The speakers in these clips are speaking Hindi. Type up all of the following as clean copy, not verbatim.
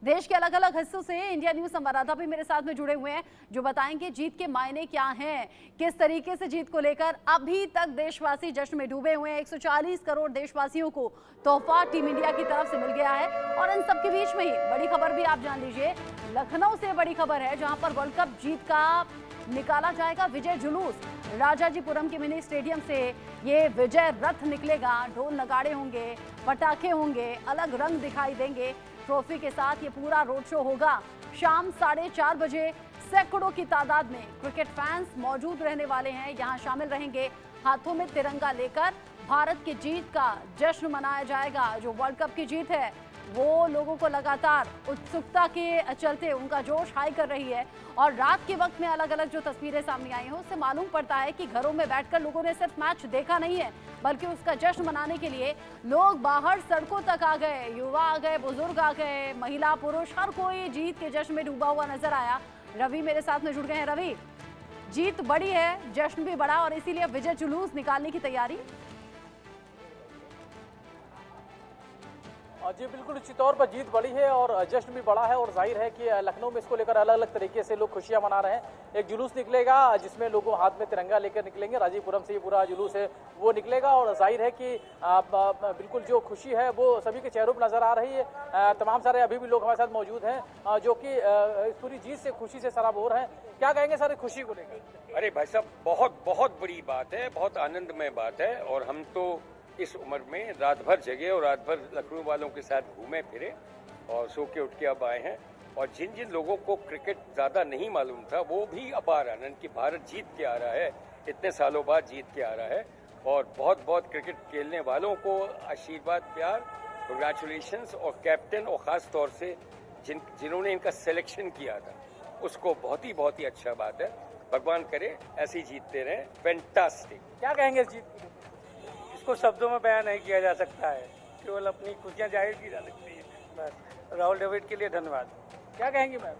देश के अलग अलग हिस्सों से इंडिया न्यूज संवाददाता भी मेरे साथ में जुड़े हुए हैं जो बताएंगे जीत के मायने क्या हैं, किस तरीके से जीत को लेकर अभी तक देशवासी जश्न में डूबे हुए हैं। 140 करोड़ देशवासियों को तोहफा टीम इंडिया की तरफ से मिल गया है। और इन सबके बीच में ही बड़ी खबर भी आप जान लीजिए, लखनऊ से बड़ी खबर है जहां पर वर्ल्ड कप जीत का निकाला जाएगा विजय जुलूस। राजाजीपुरम के मिनी स्टेडियम से ये विजय रथ निकलेगा। ढोल नगाड़े होंगे, पटाखे होंगे, अलग रंग दिखाई देंगे। ट्रॉफी के साथ ये पूरा रोड शो होगा। शाम 4:30 बजे सैकड़ों की तादाद में क्रिकेट फैंस मौजूद रहने वाले हैं, यहाँ शामिल रहेंगे। हाथों में तिरंगा लेकर भारत की जीत का जश्न मनाया जाएगा। जो वर्ल्ड कप की जीत है वो लोगों को लगातार उत्सुकता के चलते उनका जोश हाई कर रही है। और रात के वक्त में अलग अलग जो तस्वीरें सामने आई हैं उससे मालूम पड़ता है कि घरों में बैठकर लोगों ने सिर्फ मैच देखा नहीं है, बल्कि उसका जश्न मनाने के लिए लोग बाहर सड़कों तक आ गए। युवा आ गए, बुजुर्ग आ गए, महिला पुरुष, हर कोई जीत के जश्न में डूबा हुआ नजर आया। रवि मेरे साथ में जुड़ गए हैं। रवि, जीत बड़ी है, जश्न भी बड़ा, और इसीलिए विजय जुलूस निकालने की तैयारी। जी बिल्कुल, निश्चित तौर पर जीत बड़ी है और जश्न भी बड़ा है। और जाहिर है कि लखनऊ में इसको लेकर अलग अलग तरीके से लोग खुशियां मना रहे हैं। एक जुलूस निकलेगा जिसमें लोगों हाथ में तिरंगा लेकर निकलेंगे। राजीपुरम से ये पूरा जुलूस है वो निकलेगा और जाहिर है कि बिल्कुल जो खुशी है वो सभी के चेहरों पर नजर आ रही है। तमाम सारे अभी भी लोग हमारे साथ मौजूद हैं जो कि इस पूरी जीत से खुशी से सराबोर हैं। क्या कहेंगे सारे खुशी को लेकर? अरे भाई साहब, बहुत बहुत बड़ी बात है, बहुत आनंदमय बात है। और हम तो इस उम्र में रात भर जगे और रात भर लखनऊ वालों के साथ घूमे फिरे और सो के उठ के अब आए हैं। और जिन जिन लोगों को क्रिकेट ज्यादा नहीं मालूम था वो भी अपार आनंद कि भारत जीत के आ रहा है, इतने सालों बाद जीत के आ रहा है। और बहुत बहुत क्रिकेट खेलने वालों को आशीर्वाद, प्यार, कांग्रेचुलेशंस। और कैप्टन और खास तौर से जिन्होंने इनका सिलेक्शन किया था उसको बहुत ही अच्छा बात है। भगवान करे ऐसे ही जीतते रहे। फैंटास्टिक। क्या कहेंगे इस जीत की? इसको शब्दों में बयान नहीं किया जा सकता है, केवल अपनी खुशियां जाहिर की जा सकती है। बस राहुल द्रविड़ के लिए धन्यवाद। क्या कहेंगे मैम?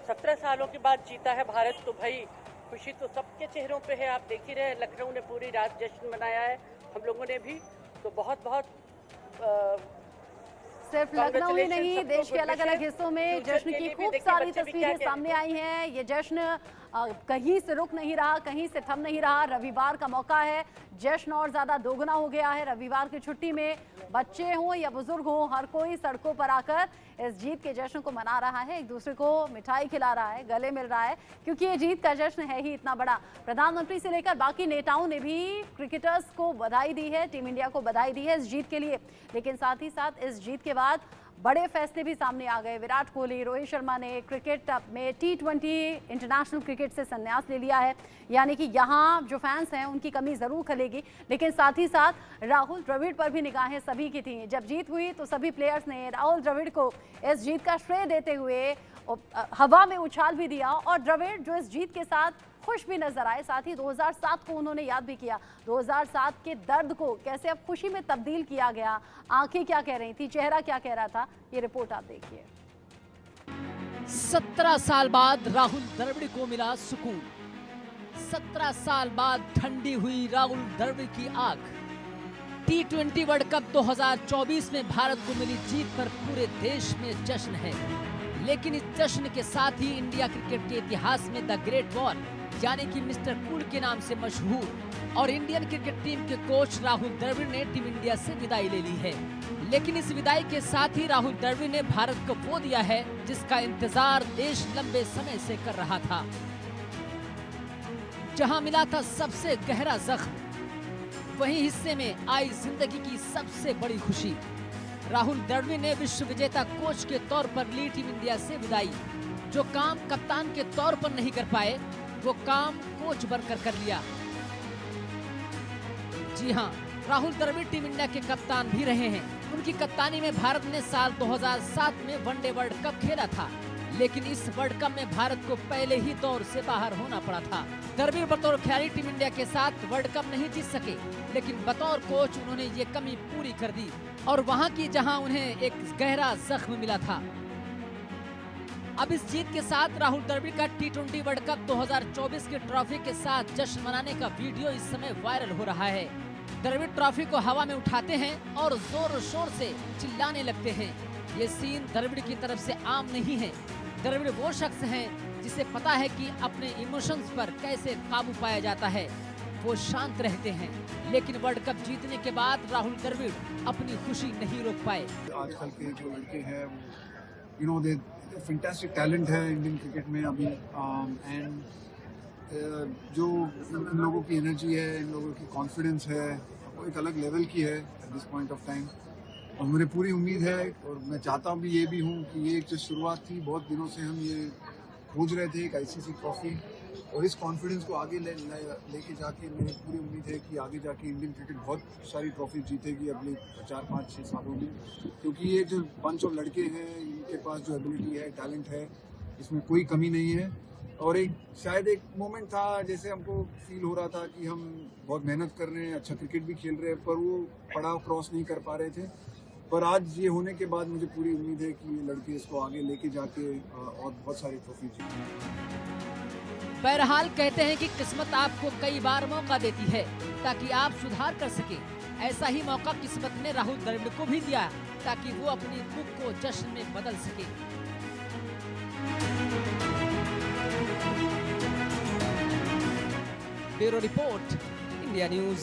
17 सालों के बाद जीता है भारत, तो भाई खुशी तो सबके चेहरों पे है। आप देख ही रहे, लखनऊ ने पूरी रात जश्न मनाया है, हम लोगों ने भी। तो बहुत सिर्फ लखनऊ ही नहीं, देश के अलग अलग हिस्सों में जश्न की खूब सारी तस्वीरें सामने आई हैं। ये जश्न कहीं से रुक नहीं रहा, कहीं से थम नहीं रहा। रविवार का मौका है, जश्न और ज्यादा दोगुना हो गया है। रविवार की छुट्टी में बच्चे हों या बुजुर्ग हों, हर कोई सड़कों पर आकर इस जीत के जश्न को मना रहा है, एक दूसरे को मिठाई खिला रहा है, गले मिल रहा है, क्योंकि ये जीत का जश्न है ही इतना बड़ा। प्रधानमंत्री से लेकर बाकी नेताओं ने भी क्रिकेटर्स को बधाई दी है, टीम इंडिया को बधाई दी है इस जीत के लिए। लेकिन साथ ही साथ इस जीत के बाद बड़े फैसले भी सामने आ गए। विराट कोहली, रोहित शर्मा ने क्रिकेट में T20 इंटरनेशनल क्रिकेट से संन्यास ले लिया है। यानी कि यहाँ जो फैंस हैं उनकी कमी जरूर खलेगी, लेकिन साथ ही साथ राहुल द्रविड़ पर भी निगाहें सभी की थी। जब जीत हुई तो सभी प्लेयर्स ने राहुल द्रविड़ को इस जीत का श्रेय देते हुए हवा में उछाल भी दिया। और द्रविड़ जो इस जीत के साथ खुश भी नजर आए, साथ ही 2007 को उन्होंने याद भी किया। 2007 के दर्द को कैसे अब खुशी में तब्दील किया गया, आंखें क्या कह रही थी, चेहरा क्या कह रहा था, ये रिपोर्ट आप देखिए। 17 साल बाद राहुल द्रविड़ को मिला सुकून। 17 साल बाद ठंडी हुई राहुल द्रविड़ की आंख। T20 वर्ल्ड कप 2024 में भारत को मिली जीत पर पूरे देश में जश्न है। लेकिन इस जश्न के साथ ही इंडिया क्रिकेट के इतिहास में द ग्रेट वॉल यानी कि मिस्टर कूल के नाम से मशहूर और इंडियन क्रिकेट टीम के कोच राहुल द्रविड़ ने टीम इंडिया से विदाई ले ली है। लेकिन इस विदाई के साथ ही राहुल द्रविड़ ने भारत को वो दिया है जिसका इंतजार देश लंबे समय से कर रहा था। जहां मिला था सबसे गहरा जख्म, वहीं हिस्से में आई जिंदगी की सबसे बड़ी खुशी। राहुल द्रविड़ ने विश्व विजेता कोच के तौर पर ली टीम इंडिया से विदाई। जो काम कप्तान के तौर पर नहीं कर पाए वो काम कोच बनकर कर लिया। जी हां, राहुल द्रविड़ टीम इंडिया के कप्तान भी रहे हैं। उनकी कप्तानी में भारत ने साल 2007 में वनडे वर्ल्ड कप खेला था, लेकिन इस वर्ल्ड कप में भारत को पहले ही दौर से बाहर होना पड़ा था। द्रविड़ बतौर खिलाड़ी टीम इंडिया के साथ वर्ल्ड कप नहीं जीत सके, लेकिन बतौर कोच उन्होंने ये कमी पूरी कर दी और वहां की जहां उन्हें एक गहरा जख्म मिला था। अब इस जीत के साथ राहुल द्रविड़ का T20 वर्ल्ड कप 2024 की ट्रॉफी के साथ जश्न मनाने का वीडियो इस समय वायरल हो रहा है। द्रविड़ ट्रॉफी को हवा में उठाते हैं और जोर शोर से चिल्लाने लगते हैं। ये सीन द्रविड़ की तरफ से आम नहीं है। द्रविड़ वो शख्स है जिसे पता है कि अपने इमोशंस पर कैसे काबू पाया जाता है। वो शांत रहते हैं, लेकिन वर्ल्ड कप जीतने के बाद राहुल द्रविड़ अपनी खुशी नहीं रोक पाए। आजकल के जो लड़के हैं वो दे फैंटास्टिक टैलेंट है इंडियन क्रिकेट में अभी, एंड जो इन लोगों की एनर्जी है, इन लोगों की कॉन्फिडेंस है, वो एक अलग लेवल की है at this point of time. और मुझे पूरी उम्मीद है और मैं चाहता भी ये भी हूँ कि ये एक जो शुरुआत थी, बहुत दिनों से हम ये खोज रहे थे एक आईसीसी ट्रॉफी, और इस कॉन्फिडेंस को आगे लेके जाके मेरी पूरी उम्मीद है कि आगे जाके इंडियन क्रिकेट बहुत सारी ट्रॉफी जीतेगी अगले 4-5-6 सालों में, क्योंकि ये जो बंच ऑफ लड़के हैं इनके पास जो एबिलिटी है, टैलेंट है, इसमें कोई कमी नहीं है। और शायद एक मोमेंट था जैसे हमको फील हो रहा था कि हम बहुत मेहनत कर रहे हैं, अच्छा क्रिकेट भी खेल रहे हैं, पर वो पड़ाव क्रॉस नहीं कर पा रहे थे। पर आज ये होने के बाद मुझे पूरी उम्मीद है कि ये लड़के इसको आगे लेके जाके और बहुत सारी ट्रॉफी जीतेंगे। बहरहाल कहते हैं कि किस्मत आपको कई बार मौका देती है ताकि आप सुधार कर सके। ऐसा ही मौका किस्मत ने राहुल द्रविड़ को भी दिया ताकि वो अपनी बुक को जश्न में बदल सके। Bureau report, India news.